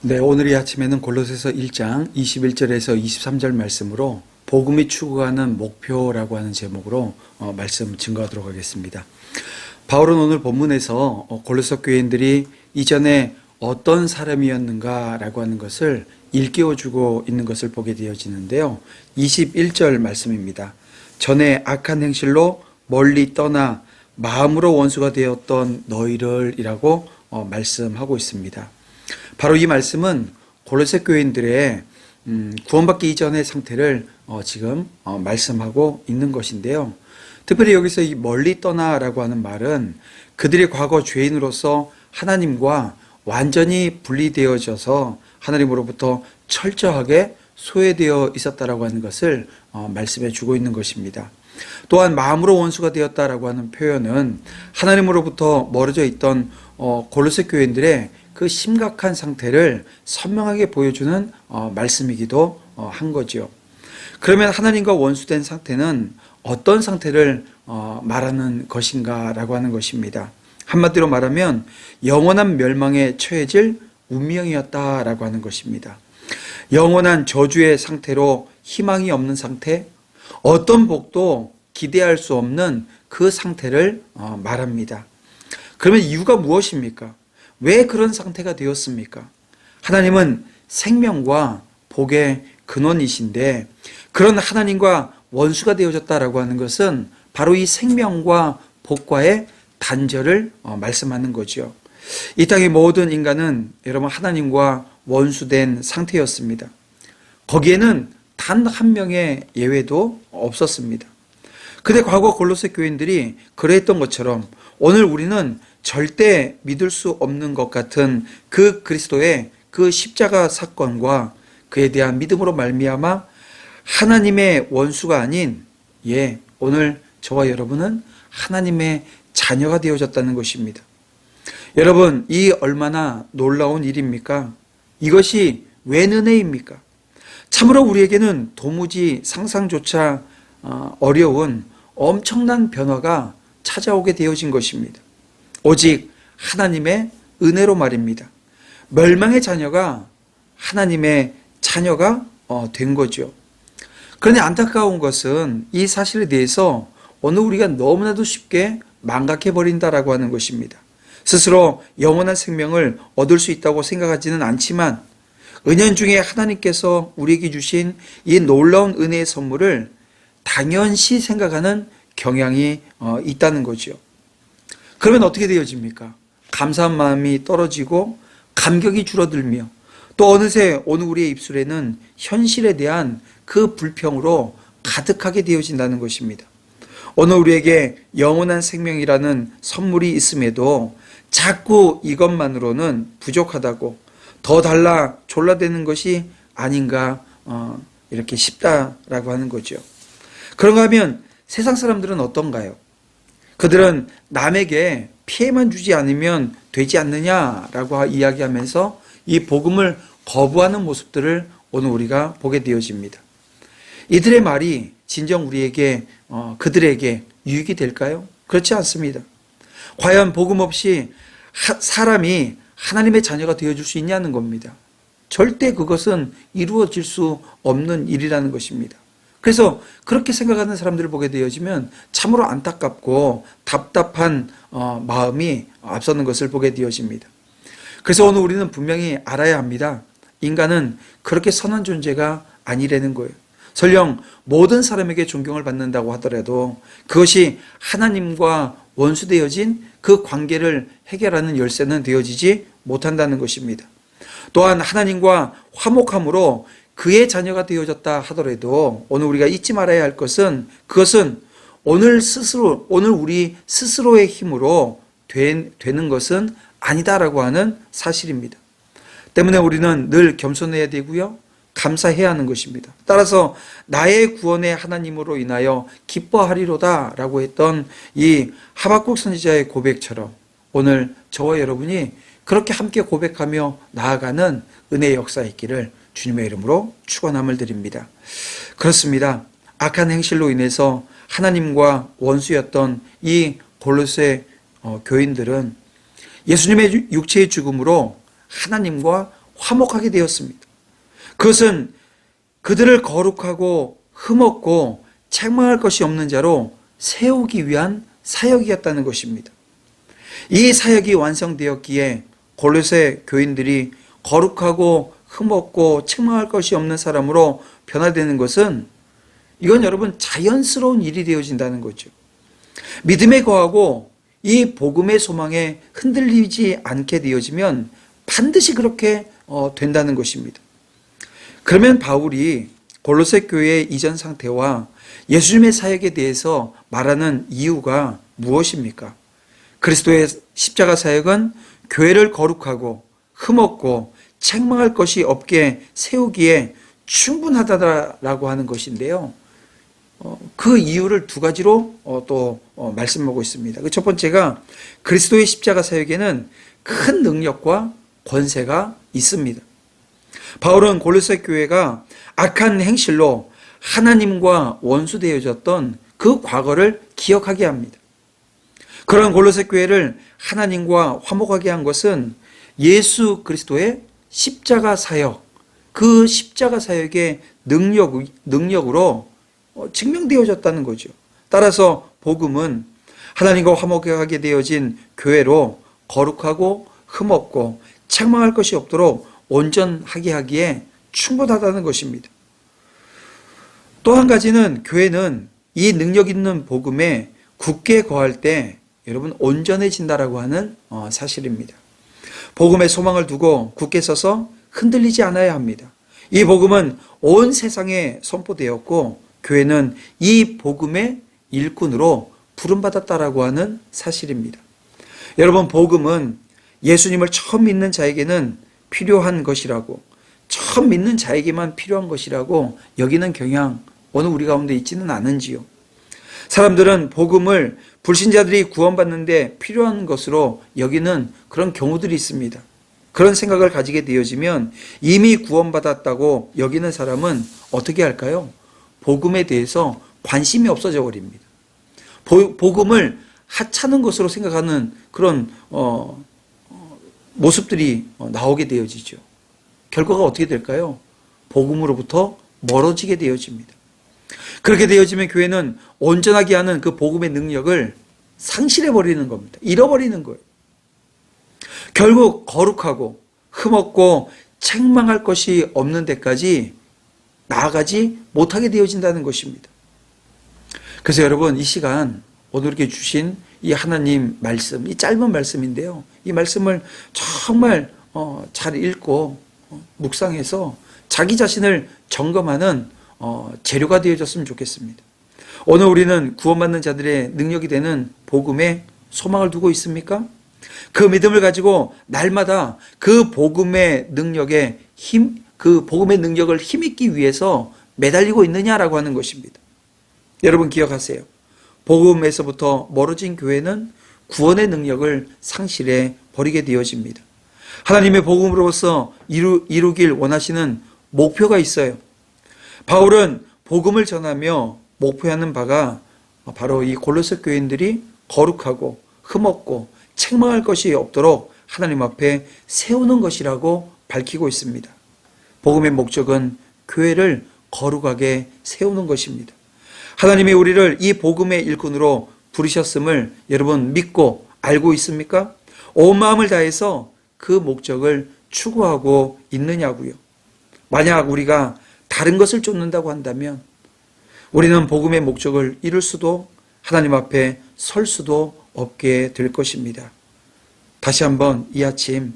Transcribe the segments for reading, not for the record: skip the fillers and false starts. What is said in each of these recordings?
네, 오늘 이 아침에는 골로새서 1장 21절에서 23절 말씀으로 복음이 추구하는 목표라고 하는 제목으로 말씀 증거하도록 하겠습니다. 바울은 오늘 본문에서 골로새 교인들이 이전에 어떤 사람이었는가라고 하는 것을 일깨워주고 있는 것을 보게 되어지는데요. 21절 말씀입니다. 전에 악한 행실로 멀리 떠나 마음으로 원수가 되었던 너희를 이라고 말씀하고 있습니다. 바로 이 말씀은 골로새 교인들의 구원받기 이전의 상태를 지금 말씀하고 있는 것인데요. 특별히 여기서 이 멀리 떠나라고 하는 말은 그들이 과거 죄인으로서 하나님과 완전히 분리되어져서 하나님으로부터 철저하게 소외되어 있었다라고 하는 것을 말씀해 주고 있는 것입니다. 또한 마음으로 원수가 되었다라고 하는 표현은 하나님으로부터 멀어져 있던 골로새 교인들의 그 심각한 상태를 선명하게 보여주는 말씀이기도 한 거죠. 그러면 하나님과 원수된 상태는 어떤 상태를 말하는 것인가라고 하는 것입니다. 한마디로 말하면 영원한 멸망에 처해질 운명이었다라고 하는 것입니다. 영원한 저주의 상태로 희망이 없는 상태, 어떤 복도 기대할 수 없는 그 상태를 말합니다. 그러면 이유가 무엇입니까? 왜 그런 상태가 되었습니까? 하나님은 생명과 복의 근원이신데 그런 하나님과 원수가 되어졌다라고 하는 것은 바로 이 생명과 복과의 단절을 말씀하는 거죠. 이 땅의 모든 인간은 여러분 하나님과 원수된 상태였습니다. 거기에는 단 한 명의 예외도 없었습니다. 근데 과거 골로새 교인들이 그랬던 것처럼 오늘 우리는 절대 믿을 수 없는 것 같은 그 그리스도의 그 십자가 사건과 그에 대한 믿음으로 말미암아 하나님의 원수가 아닌 오늘 저와 여러분은 하나님의 자녀가 되어졌다는 것입니다. 여러분, 이 얼마나 놀라운 일입니까? 이것이 웬 은혜입니까? 참으로 우리에게는 도무지 상상조차 어려운 엄청난 변화가 찾아오게 되어진 것입니다. 오직 하나님의 은혜로 말입니다. 멸망의 자녀가 하나님의 자녀가 된 거죠. 그런데 안타까운 것은 이 사실에 대해서 오늘 우리가 너무나도 쉽게 망각해버린다라고 하는 것입니다. 스스로 영원한 생명을 얻을 수 있다고 생각하지는 않지만 은연중에 하나님께서 우리에게 주신 이 놀라운 은혜의 선물을 당연시 생각하는 경향이 있다는 거죠. 그러면 어떻게 되어집니까? 감사한 마음이 떨어지고 감격이 줄어들며 또 어느새 오늘 우리의 입술에는 현실에 대한 그 불평으로 가득하게 되어진다는 것입니다. 오늘 우리에게 영원한 생명이라는 선물이 있음에도 자꾸 이것만으로는 부족하다고 더 달라 졸라대는 것이 아닌가 이렇게 싶다라고 하는 거죠. 그런가 하면 세상 사람들은 어떤가요? 그들은 남에게 피해만 주지 않으면 되지 않느냐라고 이야기하면서 이 복음을 거부하는 모습들을 오늘 우리가 보게 되어집니다. 이들의 말이 진정 우리에게 그들에게 유익이 될까요? 그렇지 않습니다. 과연 복음 없이 사람이 하나님의 자녀가 되어줄 수 있냐는 겁니다. 절대 그것은 이루어질 수 없는 일이라는 것입니다. 그래서 그렇게 생각하는 사람들을 보게 되어지면 참으로 안타깝고 답답한 마음이 앞서는 것을 보게 되어집니다. 그래서 오늘 우리는 분명히 알아야 합니다. 인간은 그렇게 선한 존재가 아니라는 거예요. 설령 모든 사람에게 존경을 받는다고 하더라도 그것이 하나님과 원수되어진 그 관계를 해결하는 열쇠는 되어지지 못한다는 것입니다. 또한 하나님과 화목함으로 그의 자녀가 되어졌다 하더라도 오늘 우리가 잊지 말아야 할 것은 그것은 오늘 우리 스스로의 힘으로 되는 것은 아니다라고 하는 사실입니다. 때문에 우리는 늘 겸손해야 되고요. 감사해야 하는 것입니다. 따라서 나의 구원의 하나님으로 인하여 기뻐하리로다 라고 했던 이 하박국 선지자의 고백처럼 오늘 저와 여러분이 그렇게 함께 고백하며 나아가는 은혜의 역사에 있기를 주님의 이름으로 축원함을 드립니다. 그렇습니다. 악한 행실로 인해서 하나님과 원수였던 이 골로새 교인들은 예수님의 육체의 죽음으로 하나님과 화목하게 되었습니다. 그것은 그들을 거룩하고 흠없고 책망할 것이 없는 자로 세우기 위한 사역이었다는 것입니다. 이 사역이 완성되었기에 골로새 교인들이 거룩하고 흠없고 책망할 것이 없는 사람으로 변화되는 것은 이건 여러분 자연스러운 일이 되어진다는 거죠. 믿음에 거하고 이 복음의 소망에 흔들리지 않게 되어지면 반드시 그렇게 된다는 것입니다. 그러면 바울이 골로새 교회의 이전 상태와 예수님의 사역에 대해서 말하는 이유가 무엇입니까? 그리스도의 십자가 사역은 교회를 거룩하고 흠없고 책망할 것이 없게 세우기에 충분하다라고 하는 것인데요. 그 이유를 두 가지로 또 말씀하고 있습니다. 그 첫 번째가 그리스도의 십자가 사역에는 큰 능력과 권세가 있습니다. 바울은 골로새 교회가 악한 행실로 하나님과 원수되어졌던 그 과거를 기억하게 합니다. 그런 골로새 교회를 하나님과 화목하게 한 것은 예수 그리스도의 십자가 사역, 그 십자가 사역의 능력으로 증명되어졌다는 거죠. 따라서 복음은 하나님과 화목하게 되어진 교회로 거룩하고 흠없고 책망할 것이 없도록 온전하게 하기에 충분하다는 것입니다. 또 한 가지는 교회는 이 능력 있는 복음에 굳게 거할 때 여러분 온전해진다라고 하는 사실입니다. 복음의 소망을 두고 굳게 서서 흔들리지 않아야 합니다. 이 복음은 온 세상에 선포되었고 교회는 이 복음의 일꾼으로 부름받았다라고 하는 사실입니다. 여러분 복음은 예수님을 처음 믿는 자에게는 필요한 것이라고, 처음 믿는 자에게만 필요한 것이라고 여기는 경향 어느 우리 가운데 있지는 않은지요. 사람들은 복음을 불신자들이 구원받는데 필요한 것으로 여기는 그런 경우들이 있습니다. 그런 생각을 가지게 되어지면 이미 구원받았다고 여기는 사람은 어떻게 할까요? 복음에 대해서 관심이 없어져 버립니다. 복음을 하찮은 것으로 생각하는 그런 모습들이 나오게 되어지죠. 결과가 어떻게 될까요? 복음으로부터 멀어지게 되어집니다. 그렇게 되어지면 교회는 온전하게 하는 그 복음의 능력을 상실해 버리는 겁니다. 잃어버리는 거예요. 결국 거룩하고 흠없고 책망할 것이 없는 데까지 나아가지 못하게 되어진다는 것입니다. 그래서 여러분 이 시간 오늘 이렇게 주신 이 하나님 말씀, 이 짧은 말씀인데요. 이 말씀을 정말 잘 읽고 묵상해서 자기 자신을 점검하는 재료가 되어졌으면 좋겠습니다. 오늘 우리는 구원받는 자들의 능력이 되는 복음에 소망을 두고 있습니까? 그 믿음을 가지고 날마다 그 복음의 능력에 그 복음의 능력을 힘입기 위해서 매달리고 있느냐라고 하는 것입니다. 여러분 기억하세요. 복음에서부터 멀어진 교회는 구원의 능력을 상실해 버리게 되어집니다. 하나님의 복음으로서 이루길 원하시는 목표가 있어요. 바울은 복음을 전하며 목표하는 바가 바로 이 골로새 교인들이 거룩하고 흠없고 책망할 것이 없도록 하나님 앞에 세우는 것이라고 밝히고 있습니다. 복음의 목적은 교회를 거룩하게 세우는 것입니다. 하나님이 우리를 이 복음의 일꾼으로 부르셨음을 여러분 믿고 알고 있습니까? 온 마음을 다해서 그 목적을 추구하고 있느냐고요. 만약 우리가 다른 것을 쫓는다고 한다면 우리는 복음의 목적을 이룰 수도 하나님 앞에 설 수도 없게 될 것입니다. 다시 한번 이 아침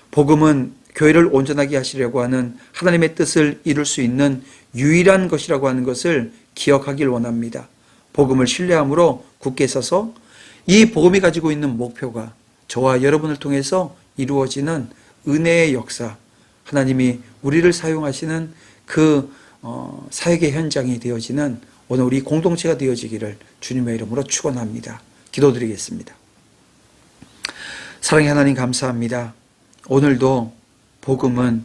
복음은 교회를 온전하게 하시려고 하는 하나님의 뜻을 이룰 수 있는 유일한 것이라고 하는 것을 기억하길 원합니다. 복음을 신뢰함으로 굳게 서서 이 복음이 가지고 있는 목표가 저와 여러분을 통해서 이루어지는 은혜의 역사, 하나님이 우리를 사용하시는 그 사역의 현장이 되어지는 오늘 우리 공동체가 되어지기를 주님의 이름으로 축원합니다. 기도드리겠습니다. 사랑의 하나님 감사합니다. 오늘도 복음은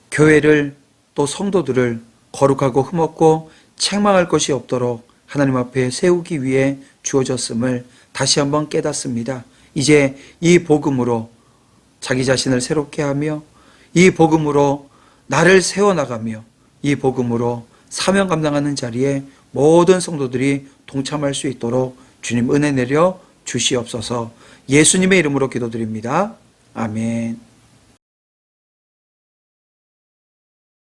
교회를 또 성도들을 거룩하고 흠없고 책망할 것이 없도록 하나님 앞에 세우기 위해 주어졌음을 다시 한번 깨닫습니다. 이제 이 복음으로 자기 자신을 새롭게 하며 이 복음으로 나를 세워나가며 이 복음으로 사명 감당하는 자리에 모든 성도들이 동참할 수 있도록 주님 은혜 내려 주시옵소서. 예수님의 이름으로 기도드립니다. 아멘.